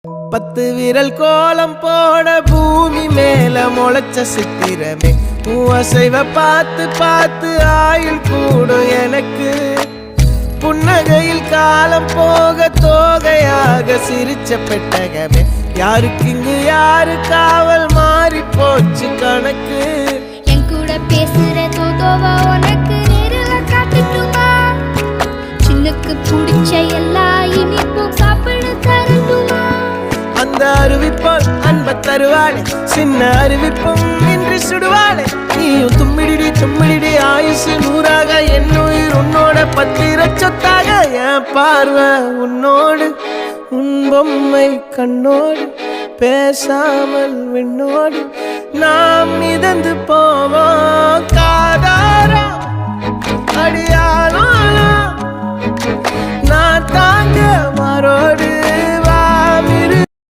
10 விரல் கோலம் போட பூமி மேல முளைச்ச சித்திரமே அசைவ பார்த்து பார்த்து ஆயுள் கூடும் எனக்கு புன்னகையில் காலம் போக தோகையாக சிரிச்ச பெட்டகமே யாருக்கு இங்கு யாரு காவல் மாறி போச்சு கணக்கு என் கூட பேசுற தோதோவா உனக்கு நேரில் காட்டுட்டுமா சின்னக்கு பிடிச்ச எல்லா இனிப்பும் சாப்பிட தரட்டுமா அந்த அறிவிப்போல் அன்ப தருவாளே சின்ன அறிவிப்பும் இன்று சுடுவாளே நீயும் தும்மிடி ஆயுசு 100ஆக என் உயிர் உன்னோட 10 சொத்தாக என் பார்வை உன்னோடு உன் பொம்மை கண்ணோடு பேசாமல் விண்ணோடு நாம் மிதந்து போவோம் காதாரா அடியானோ நான் தாங்க மாறோடு